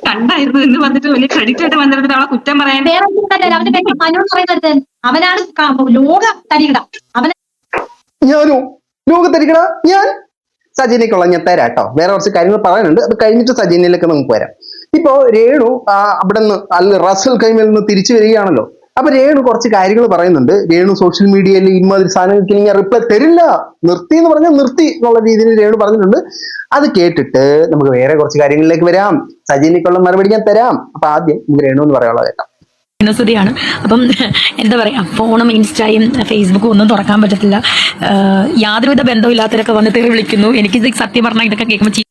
കണ്ടായിരുന്നു എന്ന് പറഞ്ഞിട്ട് വലിയ ക്രെഡിറ്റ് ആയിട്ട് വന്നിരുന്നിട്ട് അവളെ കുറ്റം പറയാൻ. വേറെ മനോട് പറയുന്നത് അവനാണ് ലോക തരികിട. അവൻ ഞാനോ ലോക തരികിട? ഞാൻ സജീനയ്ക്കുള്ള ഞാൻ തരാട്ടോ. വേറെ കുറച്ച് കാര്യങ്ങൾ പറയാനുണ്ട്, അത് കഴിഞ്ഞിട്ട് സജീനയിലേക്ക് നമുക്ക് വരാം. ഇപ്പോ രേണു അവിടെ നിന്ന് റസൽ കൈമേൽ നിന്ന് തിരിച്ചു വരികയാണല്ലോ. അപ്പൊ രേണു കുറച്ച് കാര്യങ്ങൾ പറയുന്നുണ്ട്. രേണു സോഷ്യൽ മീഡിയയിൽ ഇമാതിരി സാധനങ്ങൾക്ക് ഞാൻ റിപ്ലൈ തരില്ല, നിർത്തി എന്ന് പറഞ്ഞാൽ നിർത്തി എന്നുള്ള രീതിയിൽ രേണു പറഞ്ഞിട്ടുണ്ട്. അത് കേട്ടിട്ട് നമുക്ക് വേറെ കുറച്ച് കാര്യങ്ങളിലേക്ക് വരാം. സജീനയ്ക്കുള്ള മറുപടി ഞാൻ തരാം. അപ്പൊ ആദ്യം നമുക്ക് രേണു എന്ന് പറയാനുള്ളത് കേട്ടോ. ാണ്. അപ്പം എന്താ പറയാ, ഫോണും ഇൻസ്റ്റയും ഫേസ്ബുക്കും ഒന്നും തുറക്കാൻ പറ്റത്തില്ല. യാതൊരുവിധ ബന്ധവും ഇല്ലാത്തവരൊക്കെ വന്ന് തെറി വിളിക്കുന്നു. എനിക്ക് സത്യം പറഞ്ഞാൽ ഇതൊക്കെ കേൾക്കുമ്പോൾ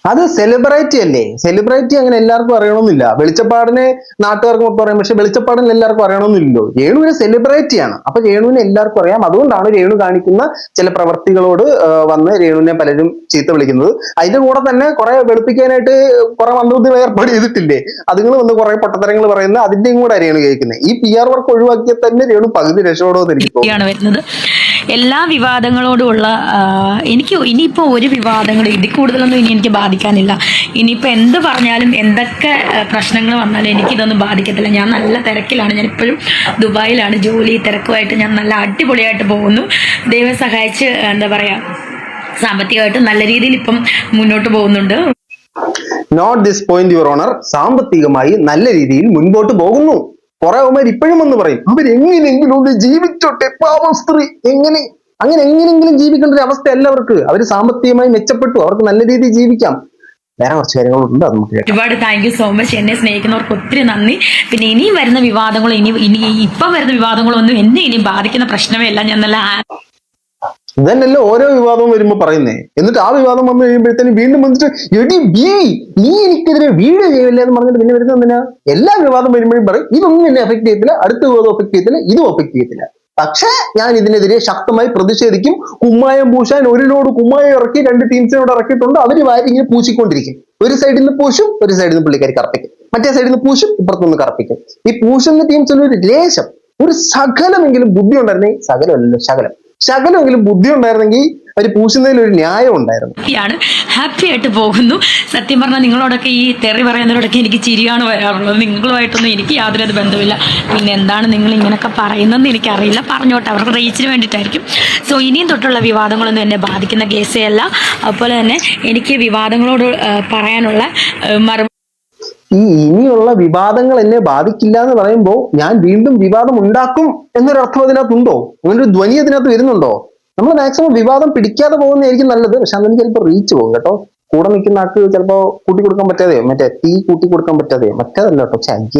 അത് സെലിബ്രിറ്റി അല്ലേ? സെലിബ്രിറ്റി അങ്ങനെ എല്ലാവർക്കും അറിയണമെന്നില്ല. വെളിച്ചപ്പാടിനെ നാട്ടുകാർക്ക് മൊത്തം അറിയാം, പക്ഷെ വെളിച്ചപ്പാടിന് എല്ലാവർക്കും അറിയണമെന്നില്ലല്ലോ. രേണുവിന് സെലിബ്രിറ്റിയാണ്. അപ്പൊ രേണുവിനെ എല്ലാവർക്കും അറിയാം. അതുകൊണ്ടാണ് രേണു കാണിക്കുന്ന ചില പ്രവർത്തികളോട് വന്ന് രേണുവിനെ പലരും ചീത്ത വിളിക്കുന്നത്. അതിന്റെ കൂടെ തന്നെ കുറെ വെളുപ്പിക്കാനായിട്ട് കുറെ മന്ത്രത്തിൽ ഏർപ്പാട് ചെയ്തിട്ടില്ലേ, അതുങ്ങൾ വന്ന് കുറെ പൊട്ടത്തരങ്ങൾ പറയുന്നത്, അതിന്റെയും കൂടെ രേണു കേൾക്കുന്നത്. ഈ PR വർക്ക് ഒഴിവാക്കിയാൽ തന്നെ രേണു പകുതി രക്ഷപ്പെടുമെന്ന് എനിക്ക് തോന്നുന്നു. എല്ലാ വിവാദങ്ങളോടുമുള്ള എനിക്ക് ഇനിയിപ്പോ ഒരു വിവാദങ്ങൾ ഇതിൽ കൂടുതലൊന്നും ഇനി എനിക്ക് ബാധിക്കാനില്ല. ഇനിയിപ്പോൾ എന്ത് പറഞ്ഞാലും എന്തൊക്കെ പ്രശ്നങ്ങൾ വന്നാലും എനിക്കിതൊന്നും ബാധിക്കത്തില്ല. ഞാൻ നല്ല തിരക്കിലാണ്. ഞാൻ ഇപ്പോഴും ദുബായിലാണ്. ജോലി തിരക്കുമായിട്ട് ഞാൻ നല്ല അടിപൊളിയായിട്ട് പോകുന്നു. ദൈവം സഹായിച്ച് എന്താ പറയാ, സാമ്പത്തികമായിട്ട് നല്ല രീതിയിൽ ഇപ്പം മുന്നോട്ട് പോകുന്നുണ്ട്. Note this point your honour. സാമ്പത്തികമായി നല്ല രീതിയിൽ മുൻപോട്ട് പോകുന്നു. കുറെ അവന്മാർ ഇപ്പോഴും എന്ന് പറയും അവരെങ്ങനെയെങ്കിലും ഒന്ന് ജീവിച്ചോട്ടെ, പാവം സ്ത്രീ. അങ്ങനെ എങ്ങനെയെങ്കിലും ജീവിക്കേണ്ട ഒരു അവസ്ഥ എല്ലാവർക്ക്. അവര് സാമ്പത്തികമായി മെച്ചപ്പെട്ടു, അവർക്ക് നല്ല രീതിയിൽ ജീവിക്കാം. വേറെ കുറച്ച് കാര്യങ്ങളുണ്ട്, അത് നമുക്ക് ഒരുപാട് താങ്ക് യു സോ മച്ച്. എന്നെ സ്നേഹിക്കുന്നവർക്ക് ഒത്തിരി നന്ദി. പിന്നെ ഇനിയും വരുന്ന വിവാദങ്ങളും ഇപ്പം വരുന്ന വിവാദങ്ങളൊന്നും എന്നെ ഇനി ബാധിക്കുന്ന പ്രശ്നമേ അല്ല. ഞാൻ നല്ല ഇതന്നെയല്ലോ ഓരോ വിവാദവും വരുമ്പോ പറയുന്നേ. എന്നിട്ട് ആ വിവാദം വന്നു കഴിയുമ്പോഴത്തേനും വീണ്ടും വന്നിട്ട് എടി ബി നീ എനിക്കെതിരെ വീഡിയോ ചെയ്യില്ല എന്ന് പറഞ്ഞിട്ട് പിന്നെ വരുന്നത് എന്തിനാ? എല്ലാ വിവാദം വരുമ്പോഴും പറയും ഇതൊന്നും എന്നെ അഫക്ട് ചെയ്യത്തില്ല, അടുത്ത വിവാദം അഫക്ട് ചെയ്യത്തില്ല, ഇതും അഫക്ട് ചെയ്യത്തില്ല. പക്ഷെ ഞാൻ ഇതിനെതിരെ ശക്തമായി പ്രതിഷേധിക്കും. കുമ്മായം പൂശാൻ ഒരു ലോഡ് കുമ്മായം ഇറക്കി 2 ടീംസിനോട് ഇറക്കിയിട്ടുണ്ട്. അവര് വാരി ഇങ്ങനെ പൂശിക്കൊണ്ടിരിക്കും. ഒരു സൈഡിൽ നിന്ന് പൂശും, ഒരു സൈഡിൽ നിന്ന് പുള്ളിക്കാരി കറപ്പിക്കും, മറ്റേ സൈഡിൽ നിന്ന് പൂശും, ഇപ്പുറത്തുനിന്ന് കറപ്പിക്കും. ഈ പൂശുന്ന ടീംസിന് ഒരു ലേശം, ഒരു ശകലമെങ്കിലും ബുദ്ധി ഉണ്ടായിരുന്നെങ്കിൽ, ശകലമെങ്കിലും ബുദ്ധി ഉണ്ടായിരുന്നെങ്കിൽ അവർ പൂശുന്നതിൽ ഒരു ന്യായം ഉണ്ടായിരുന്നു. ഹാപ്പി ആയിട്ട് പോകുന്നു. സത്യം പറഞ്ഞാൽ നിങ്ങളോടൊക്കെ ഈ തെറി പറയുന്നതിനോടൊക്കെ എനിക്ക് ചിരിയാണ് വരാറുള്ളത്. നിങ്ങളുമായിട്ടൊന്നും എനിക്ക് യാതൊരു ബന്ധമില്ല. പിന്നെ എന്താണ് നിങ്ങൾ ഇങ്ങനെയൊക്കെ പറയുന്നതെന്ന് എനിക്കറിയില്ല. പറഞ്ഞോട്ടെ, അവർക്ക് റീച്ചിന് വേണ്ടിയിട്ടായിരിക്കും. സോ ഇനിയും തൊട്ടുള്ള വിവാദങ്ങളൊന്നും എന്നെ ബാധിക്കുന്ന കേസേ അല്ല. അതുപോലെ തന്നെ എനിക്ക് വിവാദങ്ങളോട് പറയാനുള്ള ഇനിയുള്ള വിവാദങ്ങൾ എന്നെ ബാധിക്കില്ല എന്ന് പറയുമ്പോൾ ഞാൻ വീണ്ടും വിവാദം ഉണ്ടാക്കും എന്നൊരർത്ഥം അതിനകത്തുണ്ടോ? അങ്ങനൊരു ധ്വനി അതിനകത്ത് വരുന്നുണ്ടോ? നമ്മൾ മാക്സിമം വിവാദം പിടിക്കാതെ പോകുന്നതായിരിക്കും നല്ലത്. പക്ഷെ അതിന് ചിലപ്പോൾ റീച്ച് പോകും കേട്ടോ. കൂടെ നിൽക്കുന്ന ആൾക്ക് ചിലപ്പോ കൂട്ടി കൊടുക്കാൻ പറ്റാതെയോ, മറ്റേ തീ കൂട്ടി കൊടുക്കാൻ പറ്റാതെയോ, മറ്റേതല്ല കേട്ടോ.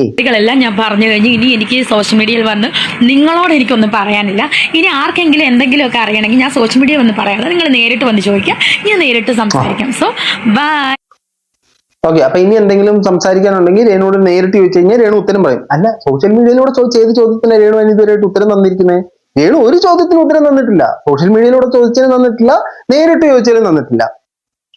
കുട്ടികളെല്ലാം ഞാൻ പറഞ്ഞു കഴിഞ്ഞു. ഇനി എനിക്ക് സോഷ്യൽ മീഡിയയിൽ വന്ന് നിങ്ങളോട് എനിക്കൊന്നും പറയാനില്ല. ഇനി ആർക്കെങ്കിലും എന്തെങ്കിലുമൊക്കെ അറിയണമെങ്കിൽ ഞാൻ സോഷ്യൽ മീഡിയയിൽ വന്ന് പറയാതെ നിങ്ങൾ നേരിട്ട് വന്ന് ചോദിക്കാം, ഞാൻ നേരിട്ട് സംസാരിക്കാം. So by. ഓക്കെ, അപ്പൊ ഇനി എന്തെങ്കിലും സംസാരിക്കാനുണ്ടെങ്കിൽ രേണുവോട് നേരിട്ട് ചോദിച്ചു കഴിഞ്ഞാൽ രേണു ഉത്തരം പറയും. അല്ല, സോഷ്യൽ മീഡിയയിലൂടെ ഏത് ചോദ്യത്തിന് രേണു ഇതുവരെയായിട്ട് ഉത്തരം തന്നിരിക്കുന്നത്? രേണു ഒരു ചോദ്യത്തിന് ഉത്തരം തന്നിട്ടില്ല. സോഷ്യൽ മീഡിയയിലൂടെ ചോദിച്ചാലും തന്നിട്ടില്ല, നേരിട്ട് ചോദിച്ചാലും തന്നിട്ടില്ല.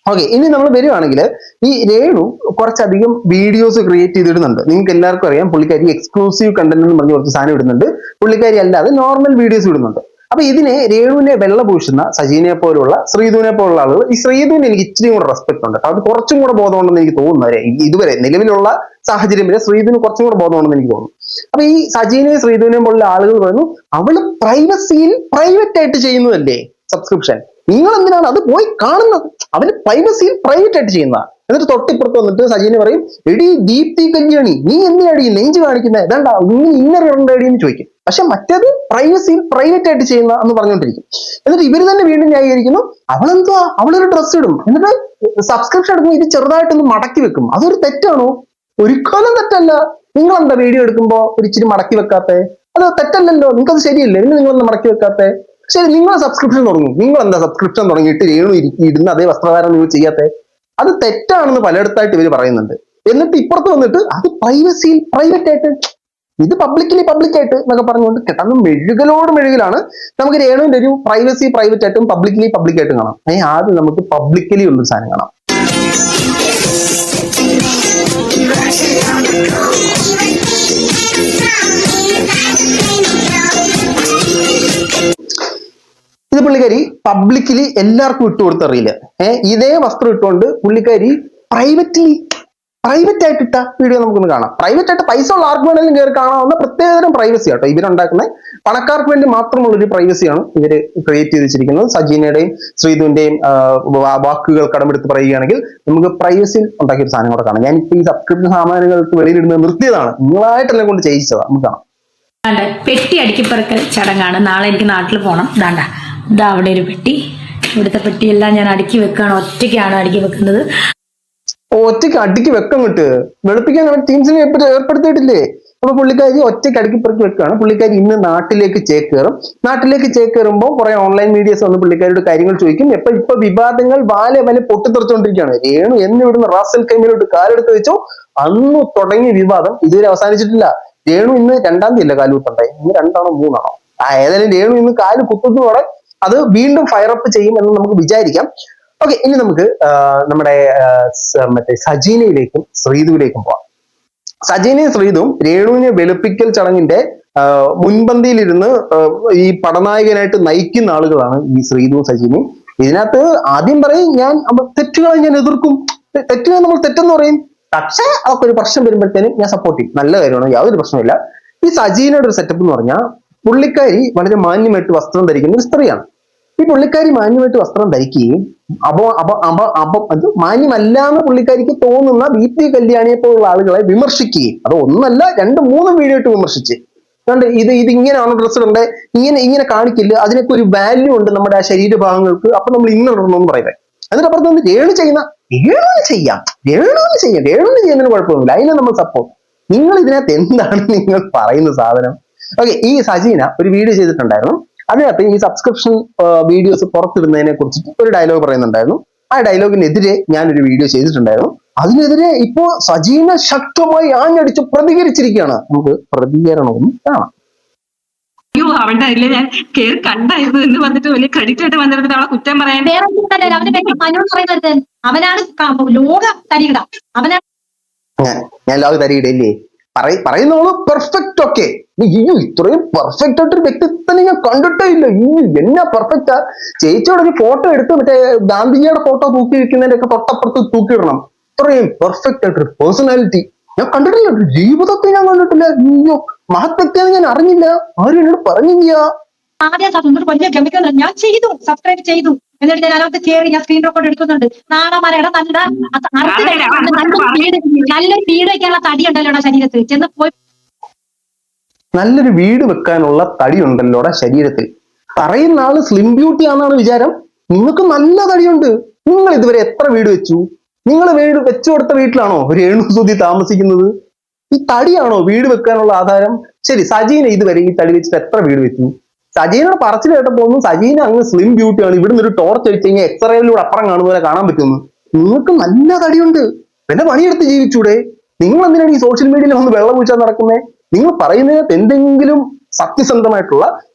ഓക്കെ, ഇനി നമ്മൾ വരുവാണെങ്കിൽ ഈ രേണു കുറച്ചധികം വീഡിയോസ് ക്രിയേറ്റ് ചെയ്തിടുന്നുണ്ട്. നിങ്ങൾക്ക് എല്ലാവർക്കും അറിയാം പുള്ളിക്കാരി എക്സ്ക്ലൂസീവ് കണ്ടന്റ് എന്ന് പറഞ്ഞ് കുറച്ച് സാധനം ഇടുന്നുണ്ട്. പുള്ളിക്കാരി അല്ലാതെ നോർമൽ വീഡിയോസ് ഇടുന്നുണ്ട്. അപ്പൊ ഇതിനെ രേണുവിനെ വെള്ള പൂശുന്ന സജീനെ പോലുള്ള ശ്രീധുവിനെ പോലുള്ള ആളുകൾ, ഈ ശ്രീധുവിന് എനിക്ക് ഇച്ചിരി കൂടെ റെസ്പെക്ട് ഉണ്ട്. അത് കുറച്ചും കൂടെ ബോധമുണ്ടെന്ന് എനിക്ക് തോന്നുന്നു. ഇതുവരെ നിലവിലുള്ള സാഹചര്യം വരെ ശ്രീധുവിന് കുറച്ചും കൂടെ ബോധമുണ്ടെന്ന് എനിക്ക് തോന്നുന്നു. അപ്പൊ ഈ സജീനെയും ശ്രീധുവിനെയും പോലുള്ള ആളുകൾ പറയുന്നു അവള് പ്രൈവസിയിൽ പ്രൈവറ്റ് ആയിട്ട് ചെയ്യുന്നതല്ലേ സബ്സ്ക്രിപ്ഷൻ, നിങ്ങൾ എന്തിനാണ് അത് പോയി കാണുന്നത്? അവന് പ്രൈവസിയിൽ പ്രൈവറ്റ് ആയിട്ട് ചെയ്യുന്ന. എന്നിട്ട് തൊട്ടിപ്പുറത്ത് വന്നിട്ട് സജീനെ പറയും എടി ദീപ്തി കല്യാണി നീ എന്തിനാടി നെഞ്ച് കാണിക്കുന്നത്, ഇതാണ്ടാ ഇന്നർ ഇടണ്ടടി എന്ന് ചോദിക്കും. പക്ഷെ മറ്റേത് പ്രൈവസിയിൽ പ്രൈവറ്റ് ആയിട്ട് ചെയ്യുന്ന എന്ന് പറഞ്ഞുകൊണ്ടിരിക്കും. എന്നിട്ട് ഇവര് തന്നെ വീണ്ടും ന്യായീകരിക്കുന്നു അവളെന്തുവാ അവളൊരു ഡ്രസ്സ് ഇടും, എന്നിട്ട് സബ്സ്ക്രിപ്ഷൻ എടുക്കുമ്പോൾ ഇത് ചെറുതായിട്ടൊന്ന് മടക്കി വെക്കും. അതൊരു തെറ്റാണോ? ഒരിക്കലും തെറ്റല്ല. നിങ്ങൾ എന്താ വീഡിയോ എടുക്കുമ്പോ ഒരു ഇച്ചിരി മടക്കി വെക്കാത്തെ? അത് തെറ്റല്ലല്ലോ, നിങ്ങൾക്ക് അത് ശരിയല്ലേ? നിങ്ങളൊന്ന് മടക്കി വെക്കാത്തെ? ശരി, നിങ്ങൾ സബ്സ്ക്രിപ്ഷൻ തുടങ്ങും. നിങ്ങൾ എന്താ സബ്സ്ക്രിപ്ഷൻ തുടങ്ങിയിട്ട് രേണു ഇടുന്ന അതേ വസ്ത്രധാരം നിങ്ങൾ ചെയ്യാത്തെ? അത് തെറ്റാണെന്ന് പലയിടത്തായിട്ട് ഇവര് പറയുന്നുണ്ട്. എന്നിട്ട് ഇപ്പുറത്ത് വന്നിട്ട് അത് പ്രൈവസിയിൽ പ്രൈവറ്റ് ആയിട്ട്, ഇത് പബ്ലിക്കലി പബ്ലിക് ആയിട്ട് എന്നൊക്കെ പറഞ്ഞുകൊണ്ട് കിട്ടുന്ന മെഴുകലാണ്. നമുക്ക് രേണുവിന്റെ ഒരു പ്രൈവസി പ്രൈവറ്റ് ആയിട്ടും പബ്ലിക്കലി പബ്ലിക് ആയിട്ടും കാണാം. ആദ്യം നമുക്ക് പബ്ലിക്കലി ഉള്ളൊരു സാധനം കാണാം. ഇത് പുള്ളിക്കാരി പബ്ലിക്കലി എല്ലാവർക്കും ഇട്ടുകൊടുത്തറിയില്ല. ഇതേ വസ്ത്രം ഇട്ടുകൊണ്ട് പുള്ളിക്കാരി പ്രൈവറ്റ് ആയിട്ട് ഇട്ട വീഡിയോ നമുക്കൊന്ന് കാണാം. പ്രൈവറ്റ് ആയിട്ട് പൈസ ഉള്ള ആർക്ക് വേണമെങ്കിലും കയറി കാണാവുന്ന പ്രത്യേകതരം പ്രൈവസി ആട്ടോ ഇവരുണ്ടാക്കുന്ന. പണക്കാർക്ക് വേണ്ടി മാത്രമുള്ള ഒരു പ്രൈവസിയാണ് ഇവര് ക്രിയേറ്റ് ചെയ്ത് വെച്ചിരിക്കുന്നത്. സജീനയുടെയും ശ്രീധുവിന്റെയും വാക്കുകൾ കടമെടുത്ത് പറയുകയാണെങ്കിൽ നമുക്ക് പ്രൈവസി ഉണ്ടാക്കിയ ഒരു സാധനം കൂടെ കാണാം. ഞാനിപ്പോ ഈ സബ്സ്ക്രിപ്ഷൻ സാമാനങ്ങൾക്ക് വെളിയിലിടുന്നത് നിർത്തിയതാണ്, നിങ്ങളായിട്ടെല്ലാം കൊണ്ട് ചെയ്യിച്ചതാ. നമുക്ക് കാണാം. പെട്ടി അടുക്കിപ്പറക്കൽ ചടങ്ങാണ്. നാളെ എനിക്ക് നാട്ടിൽ പോകണം. ഇതാ അവിടെ ഒരു പെട്ടി. ഇവിടുത്തെ പെട്ടിയെല്ലാം ഞാൻ അടുക്കി വെക്കുകയാണ്. ഒറ്റയ്ക്കാണ് അടുക്കി വെക്കുന്നത്. ഒറ്റയ്ക്ക് അടുക്കി വെക്കം വിട്ട് വെളുപ്പിക്കാൻ ടീംസിനെ ഏർപ്പെടുത്തിയിട്ടില്ലേ? അപ്പൊ പുള്ളിക്കാരി ഒറ്റയ്ക്ക് അടുക്കി പെറുക്കി വെക്കുകയാണ്. പുള്ളിക്കാരി ഇന്ന് നാട്ടിലേക്ക് ചേക്കേറും. നാട്ടിലേക്ക് ചേക്കേറുമ്പോൾ കുറെ ഓൺലൈൻ മീഡിയസ് വന്ന് പുള്ളിക്കാരുടെ കാര്യങ്ങൾ ചോദിക്കും. ഇപ്പൊ വിവാദങ്ങൾ വാലെ പൊട്ടിത്തെറിച്ചുകൊണ്ടിരിക്കുകയാണ്. രേണു എന്ന് ഇവിടുന്ന് റാസൽ കൈമയിലോട്ട് കാലെടുത്ത് വെച്ചോ അന്ന് തുടങ്ങിയ വിവാദം ഇതുവരെ അവസാനിച്ചിട്ടില്ല. രേണു ഇന്ന് 2-ാം തീയതി അല്ല കാലുകുത്തുണ്ടായി, ഇന്ന് 2-ആണോ 3-ആണോ? ഏതായാലും രേണു ഇന്ന് കാല് കുത്തുന്നതോടെ അത് വീണ്ടും ഫയറപ്പ് ചെയ്യും എന്ന് നമുക്ക് വിചാരിക്കാം. ഓക്കെ, ഇനി നമുക്ക് നമ്മുടെ മറ്റേ സജീനയിലേക്കും ശ്രീധുവിലേക്കും പോവാം. സജീനയും ശ്രീധുവും രേണുവിനെ വെളുപ്പിക്കൽ ചടങ്ങിന്റെ മുൻപന്തിയിലിരുന്ന് ഈ പടനായകനായിട്ട് നയിക്കുന്ന ആളുകളാണ് ഈ ശ്രീധുവും സജീനയും. ഇതിനകത്ത് ആദ്യം പറയും ഞാൻ തെറ്റുകളെ ഞാൻ എതിർക്കും, തെറ്റുകൾ നമ്മൾ തെറ്റെന്ന് പറയും. പക്ഷേ അതൊക്കെ ഒരു പ്രശ്നം വരുമ്പോഴത്തേനും ഞാൻ സപ്പോർട്ട് ചെയ്യും. നല്ല കാര്യമാണ്, യാതൊരു പ്രശ്നമില്ല. ഈ സജീനയുടെ ഒരു സെറ്റപ്പ് എന്ന് പറഞ്ഞാൽ പുള്ളിക്കാരി വളരെ മാന്യമായിട്ട് വസ്ത്രം ധരിക്കുന്ന ഒരു സ്ത്രീയാണ്. ഈ പുള്ളിക്കാരി മാന്യമായിട്ട് വസ്ത്രം ധരിക്കുകയും അത് മാന്യമല്ല എന്ന് പുള്ളിക്കാരിക്ക് തോന്നുന്ന ദീപ്തി കല്യാണിയെ പോലുള്ള ആളുകളെ വിമർശിക്കുകയും, അത് 1 2 3 വീഡിയോ ഇട്ട് വിമർശിച്ച് അതുകൊണ്ട് ഇതിങ്ങനെയാണ് ഡ്രസ്സ് ഇടണ്ടേ, ഇങ്ങനെ കാണിക്കില്ല, അതിനൊക്കെ ഒരു വാല്യൂ ഉണ്ട് നമ്മുടെ ആ ശരീരഭാഗങ്ങൾക്ക്, അപ്പൊ നമ്മൾ ഇന്നൊന്നും പറയുന്നത്. അതിനപ്പുറത്ത് വന്ന് രേണു ചെയ്യുന്നതിന് കുഴപ്പമൊന്നുമില്ല, അതിനെ നമ്മൾ സപ്പോർട്ട്. നിങ്ങൾ ഇതിനകത്ത് എന്താണ് നിങ്ങൾ പറയുന്ന സാധനം? ഓക്കെ, ഈ സജീന ഒരു വീഡിയോ ചെയ്തിട്ടുണ്ടായിരുന്നു. അതിനകത്ത് ഈ സബ്സ്ക്രിപ്ഷൻ വീഡിയോസ് പുറത്തിടുന്നതിനെ കുറിച്ചിട്ട് ഒരു ഡയലോഗ് പറയുന്നുണ്ടായിരുന്നു. ആ ഡയലോഗിനെതിരെ ഞാനൊരു വീഡിയോ ചെയ്തിട്ടുണ്ടായിരുന്നു. അതിനെതിരെ ഇപ്പോ സജീന ശക്തമായി ആഞ്ഞടിച്ച് പ്രതികരിച്ചിരിക്കുകയാണ്. നമുക്ക് പ്രതികരണവും കാണാം. അയ്യോ അവളുടെ അതില് ഞാൻ കേറി കണ്ടായിരുന്നു എന്ന് പറഞ്ഞിട്ട് വലിയ ക്രെഡിറ്റ് ആയിട്ട് വന്നിരുന്നിട്ട് അവളെ കുറ്റം പറയാൻ. അവനാണ് ലോക തരികിട. അവനാണ് ഞാൻ ലോക തരികിടല്ലേ പറയുന്നോളൂ. പെർഫെക്റ്റ്. ഓക്കെ, ഇത്രയും പെർഫെക്റ്റ് ആയിട്ടൊരു വ്യക്തിത്വം ഞാൻ കണ്ടിട്ടേ ഇല്ല. എന്നാ പെർഫെക്റ്റാ. ചേച്ചിയോടെ ഒരു ഫോട്ടോ എടുത്ത് മറ്റേ ഗാന്ധിജിയുടെ ഫോട്ടോ തൂക്കി വെക്കുന്നതിന്റെ ഒക്കെ തൊട്ടപ്പുറത്ത് തൂക്കിയിടണം. ഇത്രയും പെർഫെക്റ്റ് ആയിട്ടൊരു പേഴ്സണാലിറ്റി ഞാൻ കണ്ടിട്ടില്ല, ജീവിതത്തിൽ ഞാൻ കണ്ടിട്ടില്ല. അയ്യോ, മഹത്വത്തെന്ന് ഞാൻ അറിഞ്ഞില്ല, ആരും എന്നോട് പറഞ്ഞില്ല. ആദ്യം വലിയ ഗമിക്കുന്നുണ്ട്. ഞാൻ ചെയ്തു, സബ്സ്ക്രൈബ് ചെയ്തു. എന്നിട്ട് ഞാൻ അതിനകത്ത് കയറി ഞാൻ സ്ക്രീൻ റെക്കോർഡ് എടുക്കുന്നുണ്ട്. നാടന്മാരുടെ നല്ലൊരു വീട് വെക്കാനുള്ള തടി ഉണ്ടല്ലോടാ ശരീരത്തിൽ. ചെന്ന് പോയി നല്ലൊരു വീട് വെക്കാനുള്ള തടി ഉണ്ടല്ലോടാ ശരീരത്തിൽ. പറയുന്ന ആള് സ്ലിം ബ്യൂട്ടി ആണെന്നാണ് വിചാരം. നിങ്ങൾക്ക് നല്ല തടിയുണ്ട്. നിങ്ങൾ ഇതുവരെ എത്ര വീട് വെച്ചു? നിങ്ങൾ വീട് വെച്ചു കൊടുത്ത വീട്ടിലാണോ രേണു സുധി താമസിക്കുന്നത്? ഈ തടിയാണോ വീട് വെക്കാനുള്ള ആധാരം? ശരി, സജീന ഇതുവരെ ഈ തടി വെച്ചിട്ട് എത്ര വീട് വെച്ചു? സജീനയുടെ പറച്ചിൽ കേട്ടപ്പോ ഒന്നും സജീന അങ്ങ് സ്ലിം ബ്യൂട്ടിയാണ്, ഇവിടുന്ന് ഒരു ടോർച്ച് അടിച്ചു കഴിഞ്ഞാൽ എക്സ്റേയിലൂടെ അപ്പുറം കാണുന്ന പോലെ കാണാൻ പറ്റുന്നു. നിങ്ങൾക്ക് നല്ല തടിയുണ്ട്, പിന്നെ പണിയെടുത്ത് ജീവിച്ചൂടെ? നിങ്ങൾ എന്തിനാണ് ഈ സോഷ്യൽ മീഡിയയിൽ ഒന്ന് വെള്ളം പൂച്ചാൻ നടക്കുന്നത്? നിങ്ങൾ പറയുന്നതിനകത്ത് എന്തെങ്കിലും സത്യസന്ധമായിട്ടുള്ള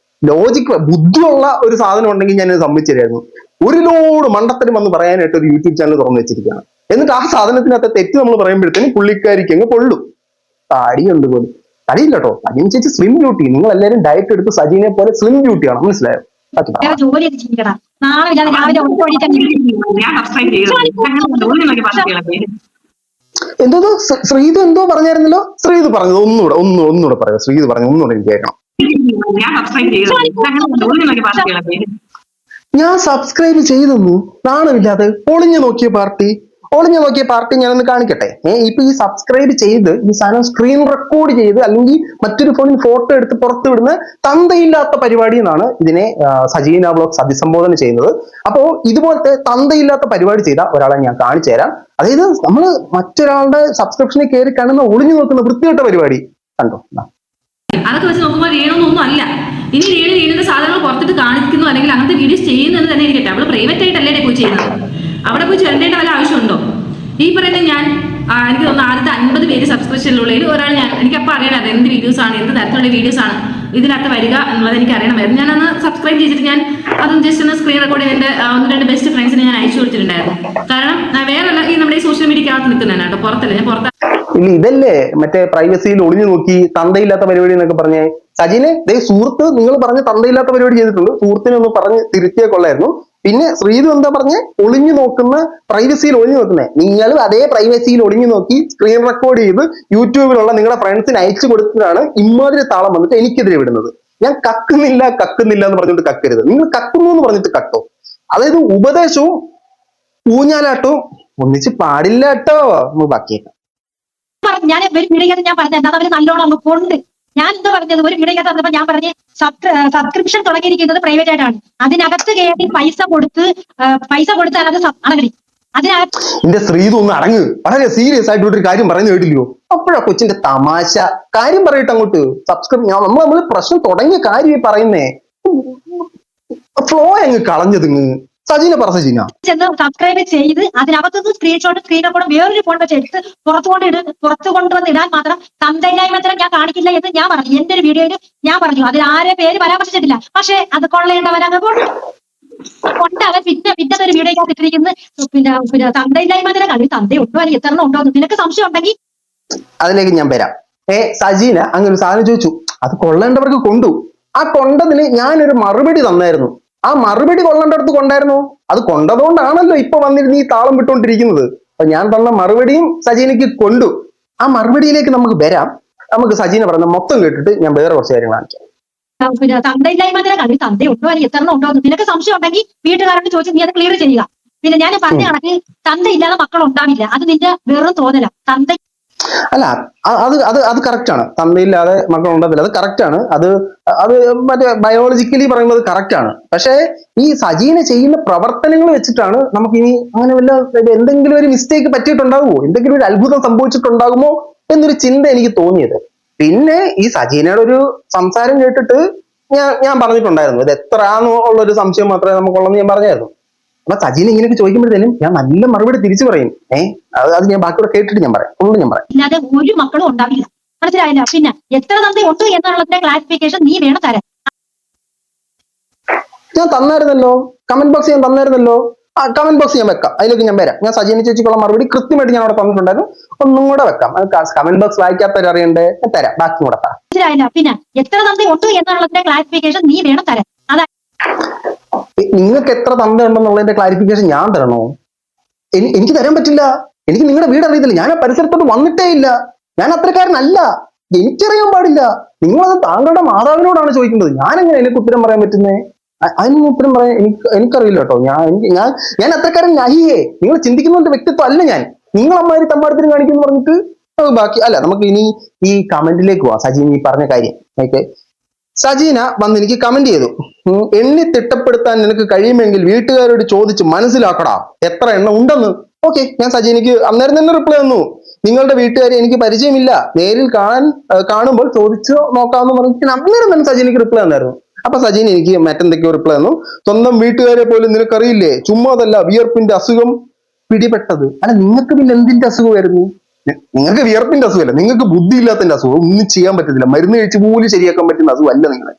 ലോജിക്ക് ബുദ്ധിയുള്ള ഒരു സാധനം ഉണ്ടെങ്കിൽ ഞാൻ സമ്മതിച്ചിരുന്നു. ഒരു ലോഡ് മണ്ടത്തരം വന്ന് പറയാനായിട്ട് ഒരു യൂട്യൂബ് ചാനൽ തുറന്നു വെച്ചിരിക്കുകയാണ്. എന്നിട്ട് ആ സാധനത്തിനകത്ത് തെറ്റ് നമ്മൾ പറയുമ്പോഴത്തേനും പുള്ളിക്കാരിക്ക് അങ്ങ് കൊള്ളും. തടിയുണ്ട് പോലും. തടിയില്ല കേട്ടോ, അതിനനുസരിച്ച് സ്ലിം ബ്യൂട്ടി. നിങ്ങൾ എല്ലാവരും ഡയറ്റ് എടുത്ത് സജീനെ പോലെ സ്ലിം ബ്യൂട്ടിയാണ്, മനസ്സിലായോ? ജോലി ജീവിക്കണം. നാളെ രാവിലെ എന്തോ ശ്രീധു എന്തോ പറഞ്ഞായിരുന്നല്ലോ. ശ്രീധു പറഞ്ഞത് ഒന്നുകൂടെ പറയാം. ശ്രീധു പറഞ്ഞു ഒന്നുകൂടെ എനിക്ക് കേൾക്കണം. ഞാൻ സബ്സ്ക്രൈബ് ചെയ്തെന്നു നാണമില്ലാതെ ഒളിഞ്ഞു നോക്കിയ പാർട്ടി ഞാനൊന്ന് കാണിക്കട്ടെ. ഇപ്പൊ ഈ സബ്സ്ക്രൈബ് ചെയ്ത് ഈ സാധനം സ്ക്രീൻ റെക്കോർഡ് ചെയ്ത് അല്ലെങ്കിൽ മറ്റൊരു ഫോണിൽ ഫോട്ടോ എടുത്ത് പുറത്തു വിടുന്ന തന്തയില്ലാത്ത പരിപാടി എന്നാണ് ഇതിനെ സജീന വ്ലോഗ്സ് അഭിസംബോധന ചെയ്യുന്നത്. അപ്പോ ഇതുപോലത്തെ തന്തയില്ലാത്ത പരിപാടി ചെയ്ത ഒരാളെ ഞാൻ കാണിച്ചു തരാം. അതായത് നമ്മൾ മറ്റൊരാളുടെ സബ്സ്ക്രിപ്ഷനിൽ കയറി കാണുന്ന ഒളിഞ്ഞു നോക്കുന്ന വൃത്തികെട്ട പരിപാടി കണ്ടോ. അതൊക്കെ വെച്ച് നോക്കുമ്പോൾ രേണൊന്നും അല്ല. ഇനി രേണുവിന്റെ സാധനങ്ങൾ പുറത്തിട്ട് കാണിക്കുന്നു അല്ലെങ്കിൽ അങ്ങനത്തെ വീഡിയോസ് ചെയ്യുന്നത് തന്നെ ഇരിക്കട്ടെ, അവള് പ്രൈവറ്റ് ആയിട്ടല്ലേ പോയി ചെയ്യുന്നത്. അവിടെ പോയി ചെല്ലേണ്ട വല്ല ആവശ്യമുണ്ടോ? ഈ പറയുന്നത് ഞാൻ എനിക്ക് തോന്നുന്നു ആദ്യത്തെ 50 പേര് സബ്സ്ക്രിപ്ഷനിലുള്ളതിൽ ഒരാൾ എനിക്കപ്പോൾ അറിയണം അത് എന്ത് വീഡിയോസ് ആണ്, എന്ത് തരത്തിലുള്ള വീഡിയോസ് ആണ് ഇതിനകത്ത് വരിക എന്നുള്ളത് എനിക്ക് അറിയണമായിരുന്നു. ഞാനന്ന് സബ്സ്ക്രൈബ് ചെയ്തിട്ട് ഞാൻ അതും ജസ്റ്റ് ഒന്ന് സ്ക്രീൻ റെക്കോർഡ് ചെയ്ത് എൻ്റെ 1-2 ബെസ്റ്റ് ഫ്രണ്ട്സിനെ ഞാൻ അയച്ചു കൊടുത്തിട്ടുണ്ടായിരുന്നു. കാരണം വേറെല്ല, ഈ നമ്മുടെ ഈ സോഷ്യൽ മീഡിയക്കകത്ത് നിൽക്കുന്നതാണ് കേട്ടോ, പുറത്തല്ല. ഞാൻ പുറത്ത് ഇല്ല, ഇതല്ലേ മറ്റേ പ്രൈവസിയിൽ ഒളിഞ്ഞു നോക്കി തന്തയില്ലാത്ത പരിപാടി എന്നൊക്കെ പറഞ്ഞേ. സജിനെ സുഹൃത്ത് നിങ്ങൾ പറഞ്ഞ തന്തയില്ലാത്ത പരിപാടി ചെയ്തിട്ടുണ്ട്. സുഹൃത്തിനെ ഒന്ന് പറഞ്ഞ് തിരുത്തിയേ കൊള്ളായിരുന്നു. പിന്നെ ശ്രീതു എന്താ പറഞ്ഞ് ഒളിഞ്ഞു നോക്കുന്ന, പ്രൈവസിയിൽ ഒളിഞ്ഞു നോക്കുന്നേ. നിങ്ങളും അതേ പ്രൈവസിയിൽ ഒളിഞ്ഞു നോക്കി സ്ക്രീൻ റെക്കോർഡ് ചെയ്ത് യൂട്യൂബിലുള്ള നിങ്ങളുടെ ഫ്രണ്ട്സിന് അയച്ചു കൊടുത്തിട്ടാണ് ഇമാതിരി താളം വന്നിട്ട് എനിക്കെതിരെ വിടുന്നത്. ഞാൻ കക്കുന്നില്ല എന്ന് പറഞ്ഞിട്ട് കക്കരുത്. നിങ്ങൾ കക്കുന്നു എന്ന് പറഞ്ഞിട്ട് കട്ടോ. അതായത് ഉപദേശവും ഊഞ്ഞാലാട്ടവും ഒന്നിച്ച് പാടില്ല കേട്ടോ. നമുക്ക് ബാക്കിയേക്കാം. ഞാൻ ഒരു വീഡിയോക്കകത്ത് ഞാൻ പറഞ്ഞത് എന്താ, അവര് നല്ലോണം അങ്ങ് കൊണ്ട് ഞാൻ എന്താ പറഞ്ഞത്, ഒരു വീഡിയോക്കകത്ത് വന്നപ്പോ ഞാൻ പറഞ്ഞ് സബ്സ്ക്രിപ്ഷൻ തുടങ്ങിയിരിക്കുന്നത് പ്രൈവറ്റ് ആയിട്ടാണ്. അതിനകത്ത് കയറി പൈസ കൊടുത്ത് അതിനകത്ത് അടങ്ങി. അതിനകത്ത് എന്റെ ശ്രീതു ഒന്ന് അടങ്ങ്. വളരെ സീരിയസ് ആയിട്ട് ഒരു കാര്യം പറഞ്ഞു കേട്ടില്ലയോ? അപ്പോഴാ കൊച്ചിന്റെ തമാശ. കാര്യം പറയട്ടെ അങ്ങോട്ട്. നമ്മൾ പ്രശ്നം തുടങ്ങിയ കാര്യം പറയുന്നേ. ഫ്ലോ അങ്ങ് കളഞ്ഞതിങ്ങ്. സജീന പറ സജീന. ചെന്ന് സബ്സ്ക്രൈബ് ചെയ്ത് അതിനകത്തുനിന്ന് സ്ക്രീൻ റെക്കോർഡ് വേറൊരു ഫോൺ വെച്ച് എടുത്ത് പുറത്തു കൊണ്ടുവന്ന് ഇടാൻ മാത്രം തന്തയില്ലായ്മത്തരം ഞാൻ കാണിക്കില്ല എന്ന് ഞാൻ പറഞ്ഞു. എന്റെ ഒരു വീഡിയോയിൽ ഞാൻ പറഞ്ഞു. അതിൽ ആരെ പേര് പരാമർശിച്ചിട്ടില്ല. പക്ഷെ അത് കൊള്ളേണ്ടവനങ്ങ് കൊണ്ട് അവൻ പിന്നെ ഒരു വീഡിയോക്കകത്ത് ഇട്ടിരിക്കുന്നത് പിന്നെ തന്തയില്ലായ്മത്തരം കളി. തന്ത ഉണ്ടോ അല്ലെങ്കിൽ എത്ര ഉണ്ടോ എന്ന് നിനക്ക് സംശയം ഉണ്ടെങ്കിൽ അതിലേക്ക് ഞാൻ വരാം. സജീന അങ്ങനെ ഒരു സാധനം ചോദിച്ചു, അത് കൊള്ളേണ്ടവർക്ക് കൊണ്ടു. ആ കൊണ്ടതിന് ഞാനൊരു മറുപടി തന്നായിരുന്നു. ആ മറുപടി കൊള്ളേണ്ടടുത്ത് കൊണ്ടായിരുന്നു. അത് കൊണ്ടതുകൊണ്ടാണല്ലോ ഇപ്പൊ വന്നിരുന്ന് ഈ താളം വിട്ടുകൊണ്ടിരിക്കുന്നത്. അപ്പൊ ഞാൻ തന്ന മറുപടിയും സജീനയ്ക്ക് കൊണ്ടു. ആ മറുപടിയിലേക്ക് നമുക്ക് വരാം. നമുക്ക് സജീന പറഞ്ഞ മൊത്തം കേട്ടിട്ട് ഞാൻ വേറെ കുറച്ച് കാര്യങ്ങൾ കാണിക്കാം. പിന്നെ തന്തയില്ലായ്മത്തരം കളി. തന്ത ഉണ്ടോ അല്ലെങ്കിൽ എത്ര ഉണ്ടോ എന്ന് നിനക്ക് സംശയം ഉണ്ടെങ്കിൽ വീട്ടുകാരോട് ചോദിച്ച് നീ അത് ക്ലിയർ ചെയ്യുക. പിന്നെ ഞാൻ പറഞ്ഞ കണക്ക് തന്ത ഇല്ലാതെ മക്കൾ ഉണ്ടാവില്ല. അത് നിന്റെ വെറും തോന്നല. തന്ത അല്ല, അത് കറക്റ്റ് ആണ്. തന്തയില്ലാതെ മക്കൾ ഉണ്ടെന്നില്ല, അത് കറക്റ്റ് ആണ്. അത് മറ്റേ ബയോളജിക്കലി പറയുന്നത് കറക്റ്റ് ആണ്. പക്ഷേ ഈ സജീന ചെയ്യുന്ന പ്രവർത്തനങ്ങൾ വെച്ചിട്ടാണ് നമുക്ക് ഇനി അങ്ങനെ വല്ല എന്തെങ്കിലും ഒരു മിസ്റ്റേക്ക് പറ്റിയിട്ടുണ്ടാകുമോ, എന്തെങ്കിലും ഒരു അത്ഭുതം സംഭവിച്ചിട്ടുണ്ടാകുമോ എന്നൊരു ചിന്ത എനിക്ക് തോന്നിയത്. പിന്നെ ഈ സജീനയുടെ ഒരു സംസാരം കേട്ടിട്ട് ഞാൻ പറഞ്ഞിട്ടുണ്ടായിരുന്നു, ഇത് എത്രയാണെന്നുള്ളൊരു സംശയം മാത്രമേ നമുക്കുള്ളെന്ന് ഞാൻ പറഞ്ഞായിരുന്നു. അപ്പൊ സജീന ഇങ്ങനെയൊക്കെ ചോദിക്കുമ്പോഴത്തേനും ഞാൻ നല്ല മറുപടി തിരിച്ചു പറയും. അത് ഞാൻ ബാക്കിയോടെ കേട്ടിട്ട് ഞാൻ പറയാം. ഇല്ലാതെ ഒരു മക്കളും ഉണ്ടാവില്ല. മനസ്സിലായില്ല? പിന്നെ എത്ര തന്ത ഉണ്ട് എന്നുള്ളതിന്റെ ക്ലാരിഫിക്കേഷൻ നീ വേണം തരാൻ. ഞാൻ തന്നായിരുന്നല്ലോ, കമന്റ് ബോക്സ് ഞാൻ തന്നായിരുന്നല്ലോ. ആ കമന്റ് ബോക്സ് ഞാൻ വെക്കാം, അതിലേക്ക് ഞാൻ വരാം. ഞാൻ സജീന ചേച്ചിക്കുള്ള മറുപടി കൃത്യമായിട്ട് ഞാൻ അവിടെ തന്നിട്ടുണ്ടായിരുന്നു. ഒന്നും കൂടെ വെക്കാം. കമന്റ് ബോക്സ് വായിക്കാത്തവരറിയണ്ടേ, പറയാം. ബാക്കി കൂടെ പറയാം. മനസ്സിലായില്ല? പിന്നെ എത്ര തന്ത ഉണ്ട് എന്നുള്ളതിന്റെ ക്ലാരിഫിക്കേഷൻ നീ വേണം തരാൻ. നിങ്ങൾക്ക് എത്ര തന്ത ഉണ്ടെന്നുള്ളതിന്റെ ക്ലാരിഫിക്കേഷൻ ഞാൻ തരണോ? എനിക്ക് തരാൻ പറ്റില്ല. എനിക്ക് നിങ്ങളുടെ വീട് അറിയത്തില്ല. ഞാൻ ആ പരിസരത്തോട്ട് വന്നിട്ടേ ഇല്ല. ഞാൻ അത്രക്കാരനല്ല. എനിക്കറിയാൻ പാടില്ല. നിങ്ങളത് താങ്കളുടെ മാതാവിനോടാണ് ചോദിക്കേണ്ടത്. ഞാൻ എങ്ങനെ എനിക്ക് ഉത്തരം പറയാൻ പറ്റുന്നേ? അതിനൊന്നും ഉത്തരം പറയാൻ എനിക്കറിയില്ല കേട്ടോ. ഞാൻ അത്രക്കാരൻ നഹിയേ. നിങ്ങൾ ചിന്തിക്കുന്ന വ്യക്തിത്വം അല്ല ഞാൻ. നിങ്ങൾ അമ്മാതിരി തമ്മാടത്തിന് കാണിക്കുന്നു പറഞ്ഞിട്ട് ബാക്കി അല്ല. നമുക്ക് ഇനി ഈ കമന്റിലേക്ക് പോവാം. സജീന ഈ പറഞ്ഞ കാര്യം സജീന വന്ന് എനിക്ക് കമന്റ് ചെയ്തു, എണ്ണി തിട്ടപ്പെടുത്താൻ നിനക്ക് കഴിയുമെങ്കിൽ വീട്ടുകാരോട് ചോദിച്ച് മനസ്സിലാക്കടാ എത്ര എണ്ണ ഉണ്ടെന്ന്. ഓക്കെ, ഞാൻ സജീനയ്ക്ക് അന്നേരം തന്നെ റിപ്ലൈ തന്നു. നിങ്ങളുടെ വീട്ടുകാരെ എനിക്ക് പരിചയമില്ല, നേരിൽ കാണുമ്പോൾ ചോദിച്ചു നോക്കാമെന്ന് പറഞ്ഞിട്ട് അന്നേരം തന്നെ സജീനയ്ക്ക് റിപ്ലൈ തന്നായിരുന്നു. അപ്പൊ സജീന എനിക്ക് മറ്റെന്തൊക്കെയോ റിപ്ലൈ തന്നു. സ്വന്തം വീട്ടുകാരെ പോലും നിനക്കറിയില്ലേ, ചുമ്മാതല്ല വിയർപ്പിന്റെ അസുഖം പിടിപെട്ടത്. അല്ല, നിങ്ങൾക്ക് പിന്നെ എന്തിന്റെ അസുഖമായിരുന്നു? നിങ്ങൾക്ക് വിയർപ്പിന്റെ അസുഖമല്ല, നിങ്ങൾക്ക് ബുദ്ധി ഇല്ലാത്തതിന്റെ അസുഖം. ഒന്നും ചെയ്യാൻ പറ്റത്തില്ല. മരുന്ന് കഴിച്ച് പോലും ശരിയാക്കാൻ പറ്റുന്ന അസുഖമല്ല നിങ്ങളെ.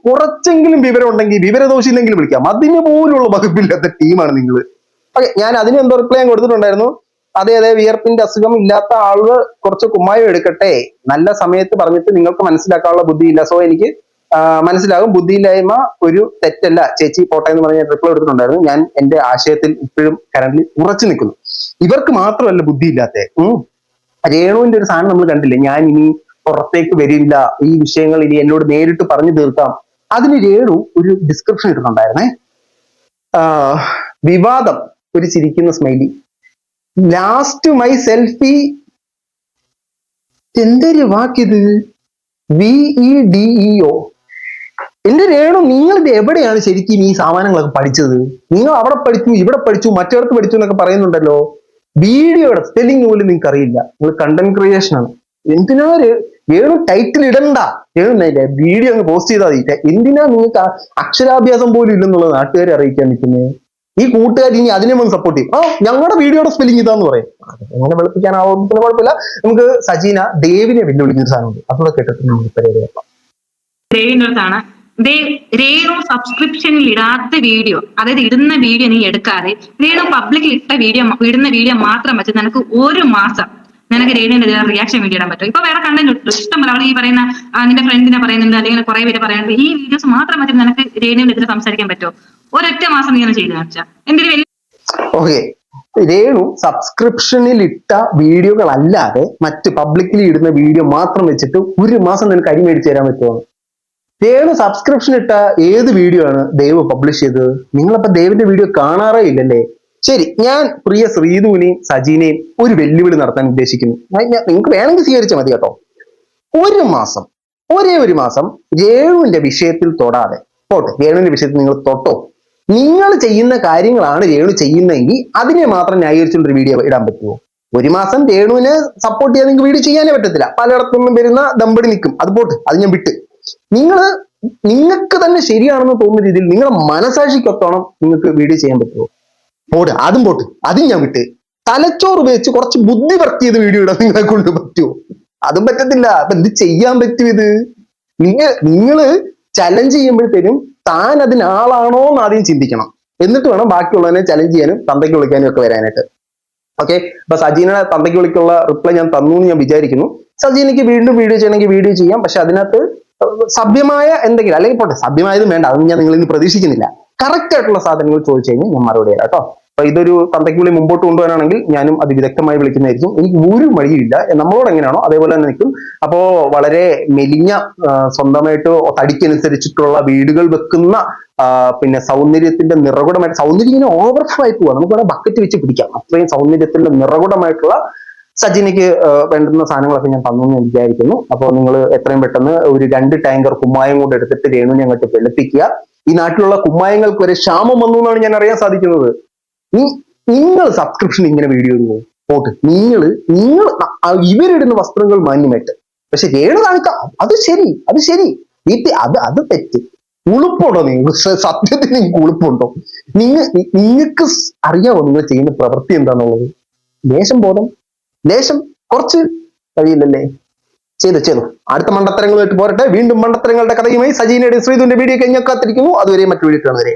കുറച്ചെങ്കിലും വിവരം ഉണ്ടെങ്കിൽ വിവരദോഷില്ലെങ്കിലും വിളിക്കാം. അതിന് പോലുള്ള വകുപ്പില്ലാത്ത ടീമാണ് നിങ്ങൾ. ഓക്കെ, ഞാൻ അതിന് എന്തോ റിപ്ലൈ കൊടുത്തിട്ടുണ്ടായിരുന്നു. അതെ, വിയർപ്പിന്റെ അസുഖം ഇല്ലാത്ത ആളുകൾ കുറച്ച് കുമ്മായം എടുക്കട്ടെ. നല്ല സമയത്ത് പറഞ്ഞിട്ട് നിങ്ങൾക്ക് മനസ്സിലാക്കാനുള്ള ബുദ്ധിയില്ല. സോ എനിക്ക് മനസ്സിലാകും, ബുദ്ധിയില്ലായ്മ ഒരു തെറ്റല്ല ചേച്ചി, പോട്ടെ എന്ന് പറഞ്ഞ് റിപ്ലൈ എടുത്തിട്ടുണ്ടായിരുന്നു. ഞാൻ എന്റെ ആശയത്തിൽ ഇപ്പോഴും കറന്റ് ഉറച്ചു നിൽക്കുന്നു. ഇവർക്ക് മാത്രമല്ല ബുദ്ധിയില്ലാത്ത. രേണുവിന്റെ ഒരു സാധനം നമ്മൾ കണ്ടില്ലേ, ഞാൻ ഇനി പുറത്തേക്ക് വരില്ല, ഈ വിഷയങ്ങൾ ഇനി എന്നോട് നേരിട്ട് പറഞ്ഞു തീർക്കാം. അതിന് രേണു ഒരു ഡിസ്ക്രിപ്ഷൻ ഇട്ടിട്ടുണ്ടായിരുന്നേ. വിവാദം, ഒരു ചിരിക്കുന്ന സ്മൈലി, ലാസ്റ്റ് മൈ സെൽഫി, എന്തൊരു വാക്കിത്, VEDEO. എന്റെ രേണു, നിങ്ങൾ ഇത് എവിടെയാണ് ശരിക്കും ഈ സാമാനങ്ങളൊക്കെ പഠിച്ചത്? നിങ്ങൾ അവിടെ പഠിച്ചു, ഇവിടെ പഠിച്ചു, മറ്റേടത്ത് പഠിച്ചു എന്നൊക്കെ പറയുന്നുണ്ടല്ലോ. വീഡിയോയുടെ സ്പെല്ലിംഗ് പോലും നിങ്ങൾക്ക് അറിയില്ല. നിങ്ങൾ കണ്ടന്റ് ക്രിയേഷൻ ആണ്. എന്തിനാ രേണു ടൈറ്റിൽ ഇടണ്ട, രേണു വീഡിയോ അങ്ങ് പോസ്റ്റ് ചെയ്താൽ മതി. എന്തിനാ നിങ്ങൾക്ക് അക്ഷരാഭ്യാസം പോലും ഇല്ലെന്നുള്ളത് നാട്ടുകാരെ അറിയിക്കാൻ നിൽക്കുന്നത്? ഈ കൂട്ടുകാർ ഇനി അതിനെ വന്ന് സപ്പോർട്ട് ചെയ്യും. ഞങ്ങളുടെ വീഡിയോയുടെ സ്പെല്ലിംഗ് ഇതാന്ന് പറയും. എങ്ങനെ വെളുപ്പിക്കാനാവും, കുഴപ്പമില്ല. നമുക്ക് സജീന ദേവിനെ വെല്ലുവിളിക്കുന്ന സാധനമുണ്ട്, അതുകൂടെ കേട്ടിട്ട് നമുക്ക് പരിപാടി. ദേവിന്റെ അടുത്താണ് രേണു സബ്സ്ക്രിപ്ഷനിൽ ഇടാത്ത വീഡിയോ, അതായത് ഇടുന്ന വീഡിയോ നീ എടുക്കാതെ രേണു പബ്ലിക്കിൽ ഇടുന്ന വീഡിയോ മാത്രം വെച്ച് നിനക്ക് ഒരു മാസം നിനക്ക് രേണുവിന്റെ റിയാക്ഷൻ വീഡിയോ ഇടാൻ പറ്റും. ഇപ്പൊ വേറെ കണ്ടന്റ് ഇട്ടു ഇഷ്ടമല്ല. അവൾ ഈ പറയുന്ന നിന്റെ ഫ്രണ്ടിനെ പറയുന്നുണ്ട്, അല്ലെങ്കിൽ കുറെ പേര് പറയുന്നുണ്ട്. ഈ വീഡിയോസ് മാത്രം വെച്ചിട്ട് നിനക്ക് രേണുവിനെതിരെ സംസാരിക്കാൻ പറ്റുമോ? ഒരൊറ്റ മാസം നീ ചെയ്ത് കാണിച്ചാ എന്തിനു വലിയ ഓക്കെ, രേണു സബ്സ്ക്രിപ്ഷനിൽ ഇട്ട വീഡിയോകളല്ലാതെ മറ്റ് പബ്ലിക്കലി ഇടുന്ന വീഡിയോ മാത്രം വെച്ചിട്ട് ഒരു മാസം നിനക്ക് അരി മേടിച്ചു തരാൻ പറ്റുമോ? രേണു സബ്സ്ക്രിപ്ഷൻ ഇട്ട ഏത് വീഡിയോ ആണ് ദേവ് പബ്ലിഷ് ചെയ്തത്? നിങ്ങളപ്പോ ദേവിന്റെ വീഡിയോ കാണാറേ ഇല്ലല്ലേ? ശരി, ഞാൻ പ്രിയ ശ്രീധുവിനെയും സജീനെയും ഒരു വെല്ലുവിളി നടത്താൻ ഉദ്ദേശിക്കുന്നു. നിങ്ങൾക്ക് വേണമെങ്കിൽ സ്വീകരിച്ചാൽ മതി കേട്ടോ. ഒരു മാസം, ഒരേ ഒരു മാസം രേണുവിന്റെ വിഷയത്തിൽ തൊടാതെ പോട്ടെ, രേണുവിന്റെ വിഷയത്തിൽ നിങ്ങൾ തൊട്ടോ, നിങ്ങൾ ചെയ്യുന്ന കാര്യങ്ങളാണ് രേണു ചെയ്യുന്നതെങ്കിൽ അതിനെ മാത്രം ന്യായീകരിച്ചുകൊണ്ടൊരു വീഡിയോ ഇടാൻ പറ്റുമോ? ഒരു മാസം രേണുവിനെ സപ്പോർട്ട് ചെയ്യാൻ നിങ്ങൾക്ക് വീഡിയോ ചെയ്യാനേ പറ്റത്തില്ല. പലയിടത്തുനിന്നും വരുന്ന ദമ്പടി നിൽക്കും, അത് പോട്ട്, അത് ഞാൻ വിട്ട്. നിങ്ങൾക്ക് തന്നെ ശരിയാണെന്ന് തോന്നുന്ന രീതിയിൽ നിങ്ങളുടെ മനസാക്ഷിക്കൊത്തോണം നിങ്ങൾക്ക് വീഡിയോ ചെയ്യാൻ പറ്റുമോ? പോട്ട്, അതും പോട്ട്, അതും ഞാൻ വിട്ട്. തലച്ചോറ് ഉപയോഗിച്ച് കുറച്ച് ബുദ്ധി വർക്ക് ചെയ്ത് വീഡിയോ ഇടാൻ നിങ്ങളെ കൊണ്ട് പറ്റുമോ? അതും പറ്റത്തില്ല. അപ്പൊ എന്ത് ചെയ്യാൻ പറ്റും? ഇത് നിങ്ങള് ചലഞ്ച് ചെയ്യുമ്പോഴത്തേനും താൻ അതിനാളാണോ എന്ന് ആദ്യം ചിന്തിക്കണം. എന്നിട്ട് വേണം ബാക്കിയുള്ളതിനെ ചലഞ്ച് ചെയ്യാനും തന്തയ്ക്ക് വിളിക്കാനും ഒക്കെ വരാനായിട്ട്. ഓക്കെ, അപ്പൊ സജീനയുടെ തന്തയ്ക്ക് വിളിക്കുള്ള റിപ്ലൈ ഞാൻ തന്നു എന്ന് ഞാൻ വിചാരിക്കുന്നു. സജീനയ്ക്ക് വീണ്ടും വീഡിയോ ചെയ്യണമെങ്കിൽ വീഡിയോ ചെയ്യാം. പക്ഷെ അതിനകത്ത് സഭ്യമായ എന്തെങ്കിലും, അല്ലെങ്കിൽ പോട്ടെ, സഭ്യമായതും വേണ്ട, അതൊന്നും ഞാൻ നിങ്ങളിൽ നിന്ന് പ്രതീക്ഷിക്കുന്നില്ല. കറക്റ്റ് ആയിട്ടുള്ള സാധനങ്ങൾ ചോദിച്ചു കഴിഞ്ഞാൽ ഞാൻ മറുപടി തരാം കേട്ടോ. അപ്പൊ ഇതൊരു തന്തയ്ക്ക് വിളി മുമ്പോട്ട് കൊണ്ടുപോകാനാണെങ്കിൽ ഞാനും അത് വിദഗ്ധമായി വിളിക്കുന്നതായിരിക്കും. എനിക്ക് ഒരു വഴിയില്ല, നമ്മളോട് എങ്ങനെയാണോ അതേപോലെ തന്നെ നിൽക്കും. അപ്പോ വളരെ മെലിഞ്ഞ, സ്വന്തമായിട്ട് തടിക്കനുസരിച്ചിട്ടുള്ള വീടുകൾ വെക്കുന്ന, പിന്നെ സൗന്ദര്യത്തിന്റെ നിറകുടമായിട്ട്, സൗന്ദര്യം ഇങ്ങനെ ഓവർഫ്ലോ ആയി പോവാ, നമുക്ക് വേണേൽ ബക്കറ്റ് വെച്ച് പിടിക്കാം. അത്രയും സൗന്ദര്യത്തിന്റെ നിറകുടമായിട്ടുള്ള സജിനയ്ക്ക് വേണ്ടുന്ന സാധനങ്ങളൊക്കെ ഞാൻ തന്നു എന്ന് വിചാരിക്കുന്നു. അപ്പോൾ നിങ്ങൾ എത്രയും പെട്ടെന്ന് ഒരു 2 ടാങ്കർ കുമ്മായം കൊണ്ട് എടുത്തിട്ട് രേണുവിനെ അങ്ങോട്ട് വെളുപ്പിക്കുക. ഈ നാട്ടിലുള്ള കുമ്മായങ്ങൾക്ക് വരെ ക്ഷാമം വന്നു എന്നാണ് ഞാൻ അറിയാൻ സാധിക്കുന്നത്. നിങ്ങൾ സബ്സ്ക്രിപ്ഷൻ ഇങ്ങനെ വീഡിയോ ഇടുന്നു പോട്ട്, നിങ്ങൾ ഇവരിടുന്ന വസ്ത്രങ്ങൾ മാന്യമായിട്ട്, പക്ഷെ രേണു കാണിക്കാം, അത് ശരി അത് തെറ്റ്. ഉളുപ്പുണ്ടോ നിങ്ങൾക്ക്? സത്യത്തിൽ നിങ്ങൾക്ക് ഉളുപ്പുണ്ടോ? നിങ്ങൾക്ക് അറിയാവോ നിങ്ങൾ ചെയ്യുന്ന പ്രവൃത്തി എന്താണെന്നുള്ളത്? ലേശം കുറച്ച് കഴിയില്ലല്ലേ? ചെയ്തു അടുത്ത മണ്ടത്തരങ്ങളുമായിട്ട് പോരട്ടെ. വീണ്ടും മണ്ടത്തരങ്ങളുടെ കഥയുമായി സജീനയുടെ ശ്രീധുവിന്റെ വീഡിയോ കഴിഞ്ഞാൽ കാത്തിരിക്കുന്നു. അതുവരെ മറ്റു വീഡിയോ കാണുവരെ.